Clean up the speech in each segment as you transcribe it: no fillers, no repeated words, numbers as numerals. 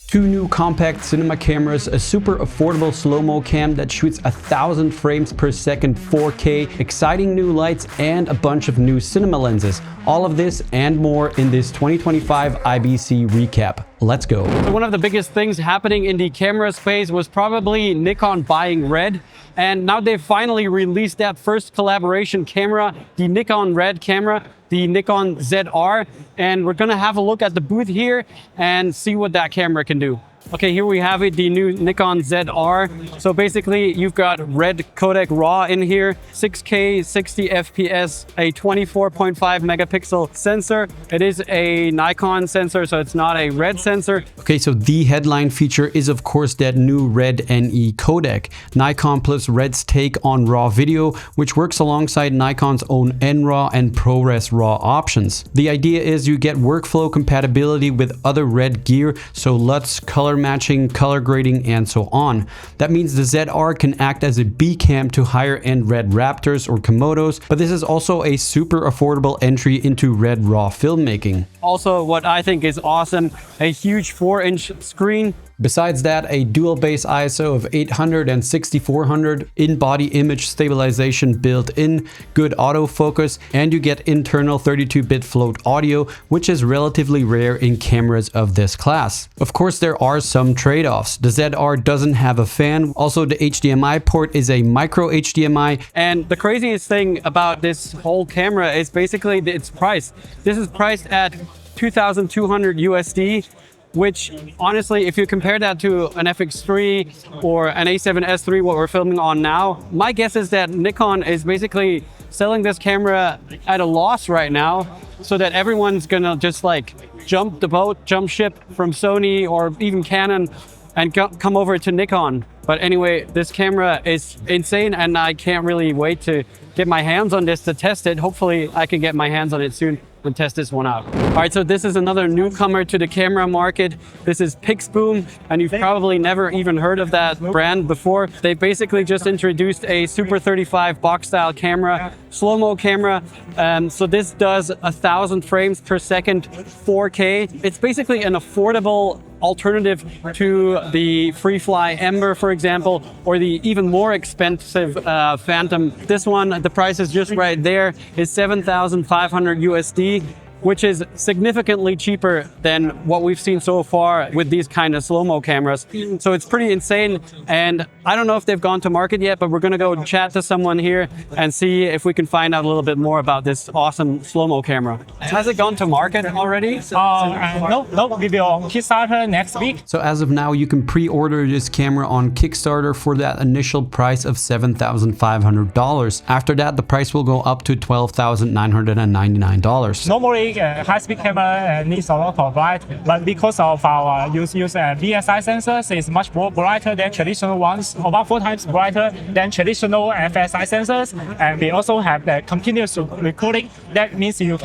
Two new compact cinema cameras, a super affordable slow-mo cam that shoots 1000 frames per second 4K, exciting new lights, and a bunch of new cinema lenses. All of this and more in this 2025 IBC recap. Let's go. So one of the biggest things happening in the camera space was probably Nikon buying Red. And now they've finally released that first collaboration camera, the Nikon Red camera, the Nikon ZR. And we're gonna have a look at the booth here and see what that camera can do. Okay, here we have it, the new Nikon ZR. So basically you've got Red codec RAW in here, 6K, 60 FPS, a 24.5 megapixel sensor. It is a Nikon sensor, so it's not a Red sensor. Okay, so the headline feature is of course that new Red NE codec, Nikon plus Red's take on RAW video, which works alongside Nikon's own NRAW and ProRes RAW options. The idea is you get workflow compatibility with other Red gear, so LUTs, color matching, color grading, and so on. That means the ZR can act as a B cam to higher end Red Raptors or Komodos, but this is also a super affordable entry into Red RAW filmmaking. Also, what I think is awesome, a huge 4-inch screen. Besides that, a dual base ISO of 800 and 6400, in-body image stabilization built in, good autofocus, and you get internal 32-bit float audio, which is relatively rare in cameras of this class. Of course, there are some trade-offs. The ZR doesn't have a fan. Also, the HDMI port is a micro HDMI. And the craziest thing about this whole camera is basically its price. This is priced at 2,200 USD. Which honestly, if you compare that to an FX3 or an A7S III, what we're filming on now, my guess is that Nikon is basically selling this camera at a loss right now, so that everyone's gonna just like jump the boat, jump ship from Sony or even Canon and come over to Nikon. But anyway, this camera is insane and I can't really wait to get my hands on this to test it. Hopefully I can get my hands on it soon and test this one out. All right, so this is another newcomer to the camera market. This is Pixboom, and you've probably never even heard of that brand before. They basically just introduced a Super 35 box style camera, slow-mo camera. So this does 1000 frames per second, 4K. It's basically an affordable alternative to the Freefly Ember, for example, or the even more expensive Phantom. This one, the price is just right there, is 7,500 USD, which is significantly cheaper than what we've seen so far with these kind of slow-mo cameras. So it's pretty insane, and I don't know if they've gone to market yet, but we're gonna go chat to someone here and see if we can find out a little bit more about this awesome slow-mo camera. Has it gone to market already? No, we will Kickstarter next week. So as of now, you can pre-order this camera on Kickstarter for that initial price of $7,500. After that, the price will go up to $12,999. Normally, high-speed camera needs a lot of light, but because of our use BSI sensors, it's much more brighter than traditional ones, about 4 times brighter than traditional FSI sensors. And we also have the continuous recording. That means we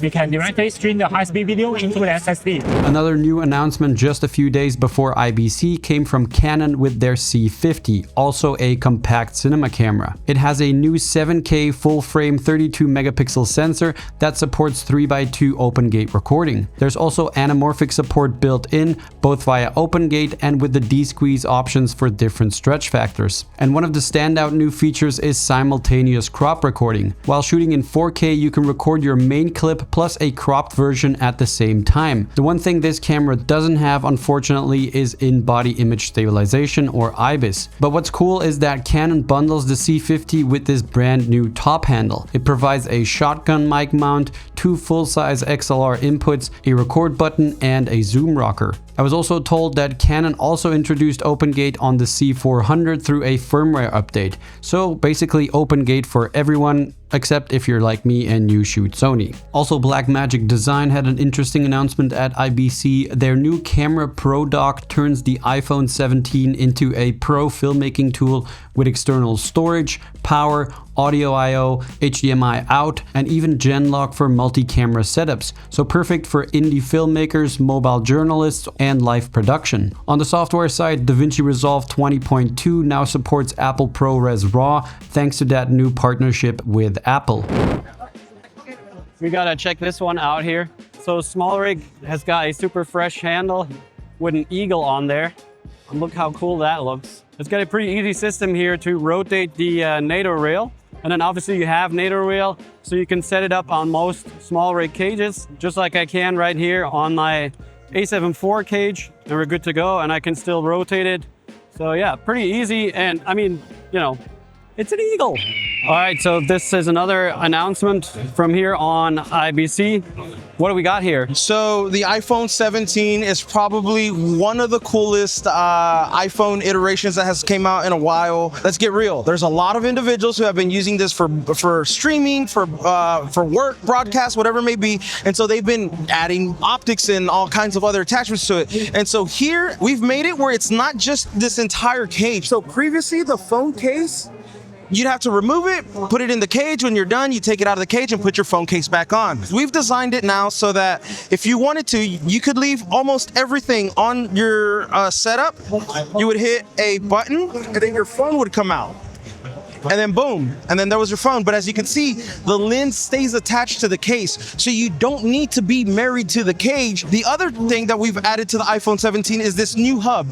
can directly stream the high-speed video into the SSD. Another new announcement just a few days before IBC came from Canon with their C50, also a compact cinema camera. It has a new 7K full-frame 32 megapixel sensor that supports 3x2 open gate recording. There's also anamorphic support built in, both via open gate and with the D-squeeze options for different stretch factors. And one of the standout new features is simultaneous crop recording. While shooting in 4K, you can record your main clip plus a cropped version at the same time. The one thing this camera doesn't have, unfortunately, is in-body image stabilization, or IBIS. But what's cool is that Canon bundles the C50 with this brand new top handle. It provides a shotgun mic mount, 2 full-size XLR inputs, a record button, and a zoom rocker. I was also told that Canon also introduced OpenGate on the C400 through a firmware update. So basically OpenGate for everyone, except if you're like me and you shoot Sony. Also, Blackmagic Design had an interesting announcement at IBC. Their new Camera Pro dock turns the iPhone 17 into a pro filmmaking tool with external storage, power, audio I/O, HDMI out, and even Genlock for multi-camera setups. So perfect for indie filmmakers, mobile journalists, and live production. On the software side, DaVinci Resolve 20.2 now supports Apple ProRes RAW thanks to that new partnership with Apple. We gotta check this one out here. So SmallRig has got a super fresh handle. with an eagle on there. And look how cool that looks. It's got a pretty easy system here to rotate the NATO rail. And then obviously you have NATO rail, so you can set it up on most small rig cages, just like I can right here on my A7 IV cage, and we're good to go, and I can still rotate it. So yeah, pretty easy, and I mean, you know, it's an eagle. All right, so this is another announcement from here on IBC. What do we got here? So the iPhone 17 is probably one of the coolest iPhone iterations that has came out in a while. Let's get real. There's a lot of individuals who have been using this for streaming, for work, broadcast, whatever it may be. And so they've been adding optics and all kinds of other attachments to it. And so here we've made it where it's not just this entire cage. So previously the phone case, you'd have to remove it, put it in the cage. When you're done, you take it out of the cage and put your phone case back on. We've designed it now so that if you wanted to, you could leave almost everything on your setup. You would hit a button and then your phone would come out. And then boom, and then there was your phone. But as you can see, the lens stays attached to the case, so you don't need to be married to the cage. The other thing that we've added to the iPhone 17 is this new hub.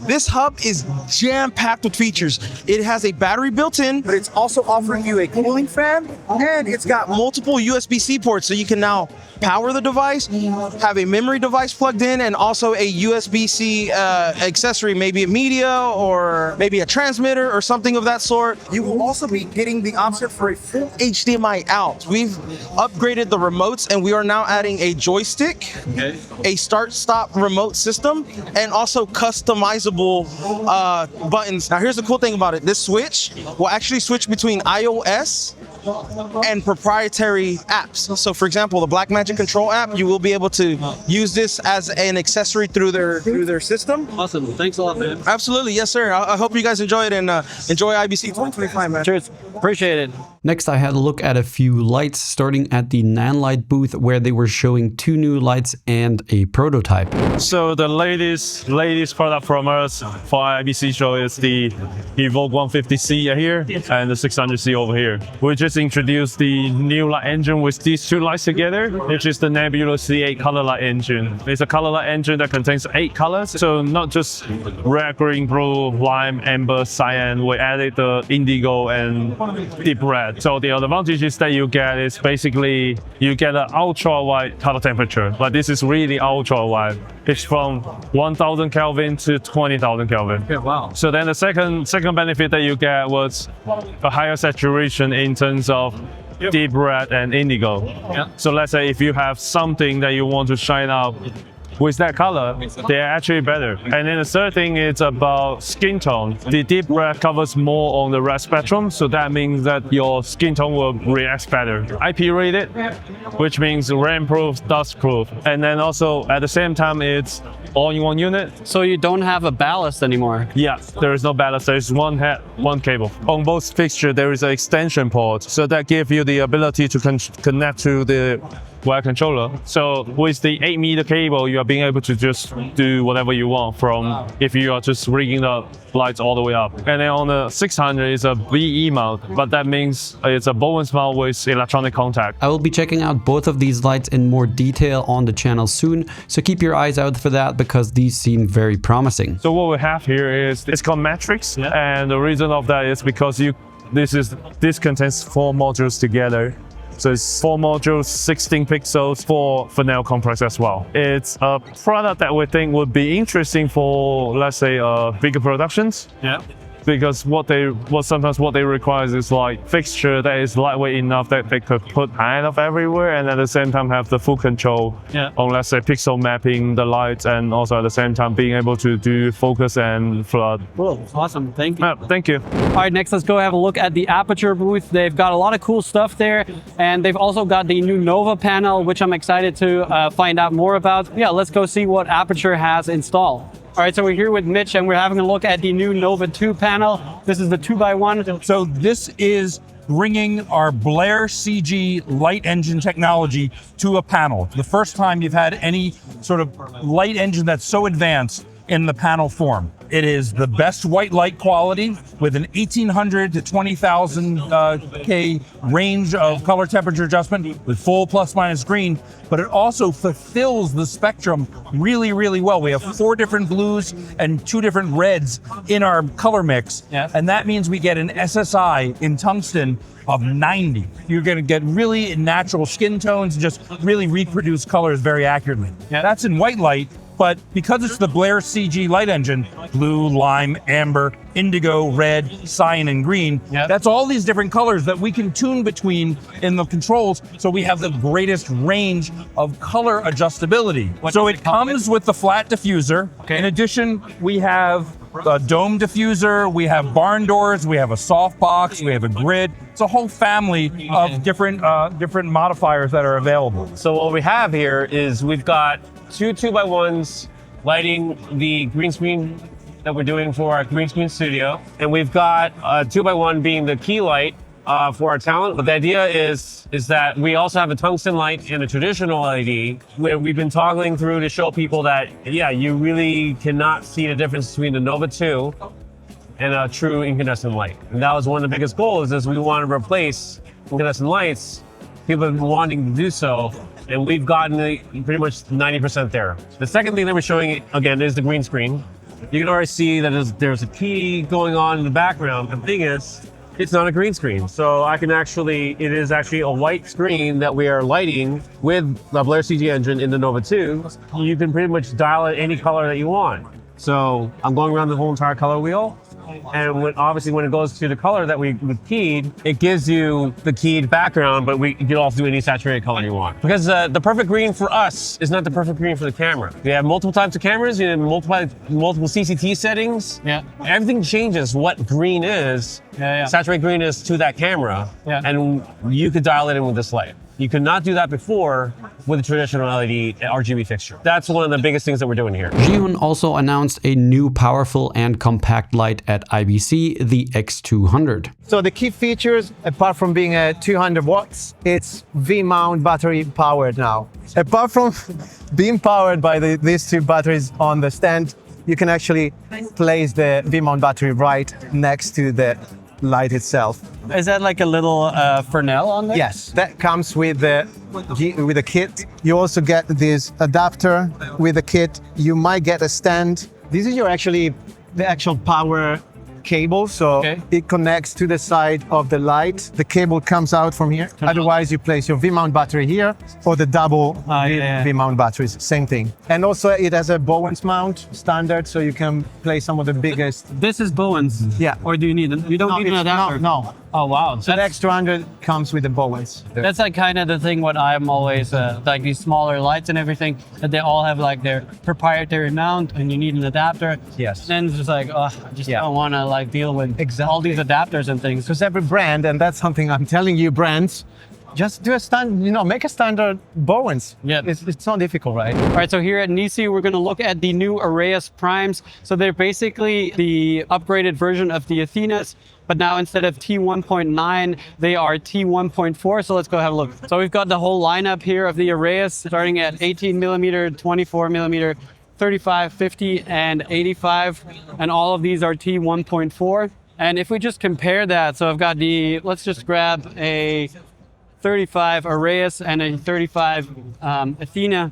This hub is jam-packed with features. It has a battery built in, but it's also offering you a cooling fan, and it's got multiple USB-C ports, so you can now power the device, have a memory device plugged in, and also a USB-C accessory, maybe a media or maybe a transmitter or something of that sort. You will also be getting the option for a full HDMI out. We've upgraded the remotes, and we are now adding a joystick, a start-stop remote system, and also customizable buttons. Now here's the cool thing about it. This switch will actually switch between iOS and proprietary apps. So for example, the Blackmagic control app, you will be able to use this as an accessory through their system. Awesome, thanks a lot, man. Absolutely, yes sir. I hope you guys enjoy it, and enjoy IBC 2025, man. Cheers, appreciate it. Next, I had a look at a few lights, starting at the Nanlite booth, where they were showing 2 new lights and a prototype. So the latest product from us for IBC show is the Evoke 150C here and the 600C over here. We just introduced the new light engine with these 2 lights together, which is the Nebula C8 color light engine. It's a color light engine that contains 8 colors, so not just red, green, blue, lime, amber, cyan. We added the indigo and deep red. So the advantages that you get is basically you get an ultra wide color temperature. Like this is really ultra wide. It's from 1000 Kelvin to 20,000 Kelvin. Yeah, wow. So then the second benefit that you get was a higher saturation in terms of deep red and indigo. Yeah. So let's say if you have something that you want to shine out with that color, they're actually better. And then the third thing is about skin tone. The deep red covers more on the red spectrum, so that means that your skin tone will react better. IP rated, which means rainproof, dustproof. And then also at the same time, it's all-in-one unit. So you don't have a ballast anymore? Yeah, there is no ballast. There is one head, one cable. On both fixture, there is an extension port, so that gives you the ability to connect to the wire controller. So with the 8-meter cable, you are being able to just do whatever you want from if you are just rigging the lights all the way up. And then on the 600 is a VE mount, but that means it's a Bowens mount with electronic contact. I will be checking out both of these lights in more detail on the channel soon, so keep your eyes out for that because these seem very promising. So what we have here is, it's called Matrix, and the reason of that is because this contains 4 modules together. So it's 4 modules, 16 pixels for Fresnel compressor as well. It's a product that we think would be interesting for, let's say, bigger productions. Yeah. Because what they require is like fixture that is lightweight enough that they could put kind of everywhere, and at the same time have the full control on, let's say, pixel mapping the lights, and also at the same time being able to do focus and flood. Cool, awesome, thank you. Thank you. All right, next let's go have a look at the Aperture booth. They've got a lot of cool stuff there, and they've also got the new Nova panel, which I'm excited to find out more about. Yeah, let's go see what Aperture has installed. All right, so we're here with Mitch, and we're having a look at the new Nova 2 panel. This is the 2x1. So this is bringing our Blair CG light engine technology to a panel. The first time you've had any sort of light engine that's so advanced in the panel form. It is the best white light quality with an 1800 to 20,000 K range of color temperature adjustment with full plus minus green, but it also fulfills the spectrum really, really well. We have 4 different blues and 2 different reds in our color mix. Yeah. And that means we get an SSI in tungsten of 90. You're gonna get really natural skin tones, just really reproduce colors very accurately. Yeah. That's in white light. But because it's the Blair CG light engine, blue, lime, amber, indigo, red, cyan, and green, Yep. that's all these different colors that we can tune between in the controls, so we have the greatest range of color adjustability. So it comes with the flat diffuser. Okay. In addition, we have a dome diffuser, we have barn doors, we have a soft box, we have a grid. It's a whole family of different modifiers that are available. So what we have here is we've got 2 2x1s lighting the green screen that we're doing for our green screen studio. And we've got a 2x1 being the key light for our talent. But the idea is that we also have a tungsten light and a traditional LED where we've been toggling through to show people that, yeah, you really cannot see the difference between the Nova 2 and a true incandescent light. And that was one of the biggest goals, is we want to replace incandescent lights. People have been wanting to do so, and we've gotten pretty much 90% there. The second thing that we're showing, again, is the green screen. You can already see that there's a key going on in the background. The thing is, it's not a green screen. So it is actually a white screen that we are lighting with the Blair CG engine in the Nova 2. You can pretty much dial it any color that you want. So I'm going around the whole entire color wheel. And obviously when it goes to the color that we keyed, it gives you the keyed background, but you can also do any saturated color you want. Because the perfect green for us is not the perfect green for the camera. We have multiple types of cameras, you have multiple CCT settings. Yeah. Everything changes what green is, saturated green is to that camera. Yeah. And you could dial it in with this light. You could not do that before with a traditional LED RGB fixture. That's one of the biggest things that we're doing here. Zhiyun also announced a new powerful and compact light at IBC, the X200. So the key features, apart from being 200 watts, it's V-mount battery powered now. Apart from being powered by these 2 batteries on the stand, you can actually place the V-mount battery right next to the light itself. Is that like a little Fresnel on there? Yes, that comes with the kit. You also get this adapter with the kit. You might get a stand. This is the actual power cable, so it connects to the side of the light. The cable comes out from here. Otherwise, you place your V-mount battery here, or the double V-mount batteries, same thing. And also it has a Bowens mount standard, so you can place some of the biggest. This is Bowens. Yeah. Or do you need it? You don't need an adapter. No. Oh wow. So the X200 comes with the Bowens. That's like kind of the thing what I'm always like these smaller lights and everything, that they all have like their proprietary mount and you need an adapter. Yes. And it's just like, oh, I just don't want to like deal with all these adapters and things. Because every brand, and that's something I'm telling you, brands, just do a make a standard Bowens. Yeah. It's not difficult, right? All right, so here at Nisi, we're going to look at the new Arrayas Primes. So they're basically the upgraded version of the Athenas, but now instead of T1.9, they are T1.4. So let's go have a look. So we've got the whole lineup here of the Arrayas, starting at 18 millimeter, 24 millimeter, 35, 50, and 85. And all of these are T1.4. And if we just compare that, so I've got let's just grab a 35 Arrayas and a 35 Athena.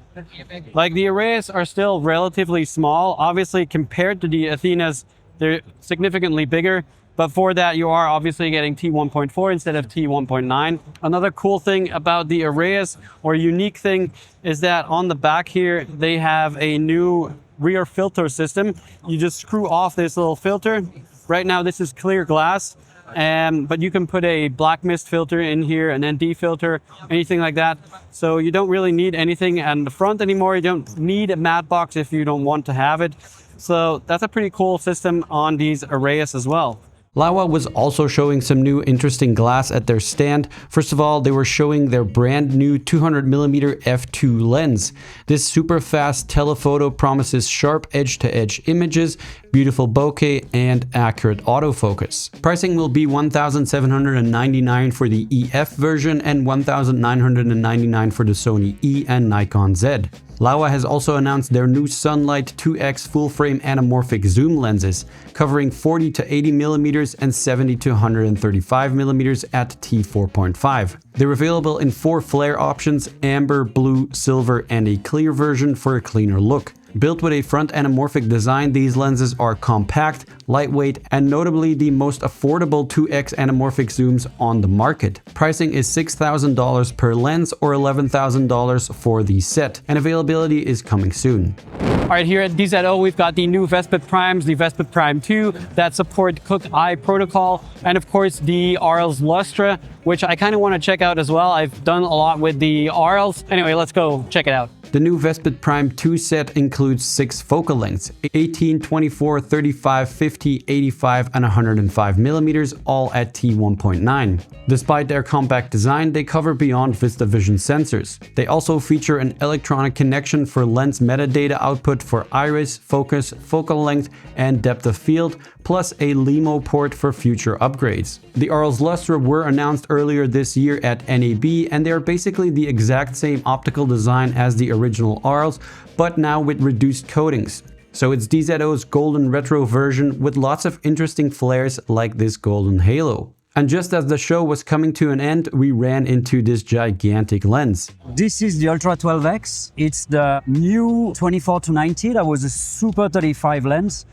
Like the Arrayas are still relatively small. Obviously, compared to the Athenas, they're significantly bigger. But for that, you are obviously getting T1.4 instead of T1.9. Another cool thing about the Arrayas, or unique thing, is that on the back here, they have a new rear filter system. You just screw off this little filter. Right now, this is clear glass. But you can put a black mist filter in here, an ND filter, anything like that. So you don't really need anything on the front anymore. You don't need a matte box if you don't want to have it. So that's a pretty cool system on these Arrayas as well. Laowa was also showing some new interesting glass at their stand. First of all, they were showing their brand new 200mm f2 lens. This super fast telephoto promises sharp edge-to-edge images, beautiful bokeh, and accurate autofocus. Pricing will be $1,799 for the EF version and $1,999 for the Sony E and Nikon Z. Laowa has also announced their new Sunlight 2x full-frame anamorphic zoom lenses, covering 40 to 80 mm and 70 to 135 mm at t4.5. They're available in 4 flare options: amber, blue, silver, and a clear version for a cleaner look. Built with a front anamorphic design, these lenses are compact, lightweight, and notably the most affordable 2x anamorphic zooms on the market. Pricing is $6,000 per lens or $11,000 for the set, and availability is coming soon. All right, here at DZO, we've got the new Vespid Primes, the Vespid Prime 2 that support Cook Eye protocol, and of course the RL's Lustra, which I kind of want to check out as well. I've done a lot with the RLs. Anyway, let's go check it out. The new Vespid Prime 2 set includes 6 focal lengths: 18, 24, 35, 50, 85, and 105 millimeters, all at t1.9. Despite their compact design, they cover beyond VistaVision sensors. They also feature an electronic connection for lens metadata output for iris, focus, focal length, and depth of field, plus a LEMO port for future upgrades. The RL's Lustra were announced earlier this year at NAB, and they are basically the exact same optical design as the original RLs, but now with reduced coatings. So it's DZO's golden retro version with lots of interesting flares like this golden halo. And just as the show was coming to an end, we ran into this gigantic lens. This is the Ultra 12X. It's the new 24-90. That was a Super 35 lens.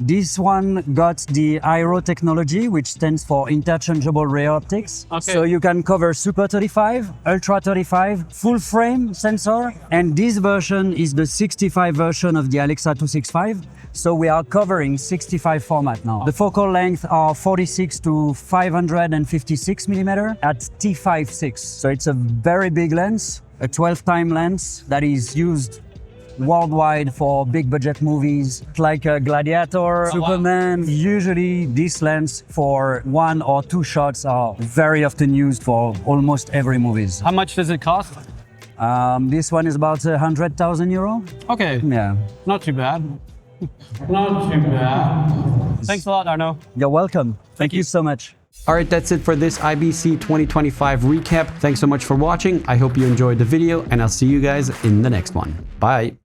This one got the IRO technology, which stands for interchangeable ray optics. Okay. So you can cover Super 35, Ultra 35, full frame sensor, and this version is the 65 version of the Alexa 265. So we are covering 65 format now. The focal length are 46 to 556 millimeter at t5.6. So it's a very big lens, a 12-time lens that is used worldwide for big budget movies like Gladiator, Superman. Usually this lens for 1 or 2 shots are very often used for almost every movies. How much does it cost? This one is about 100,000 euro. Okay. Yeah. Not too bad. Not too bad. Thanks a lot, Arno. You're welcome. Thank you so much. All right, that's it for this IBC 2025 recap. Thanks so much for watching. I hope you enjoyed the video, and I'll see you guys in the next one. Bye.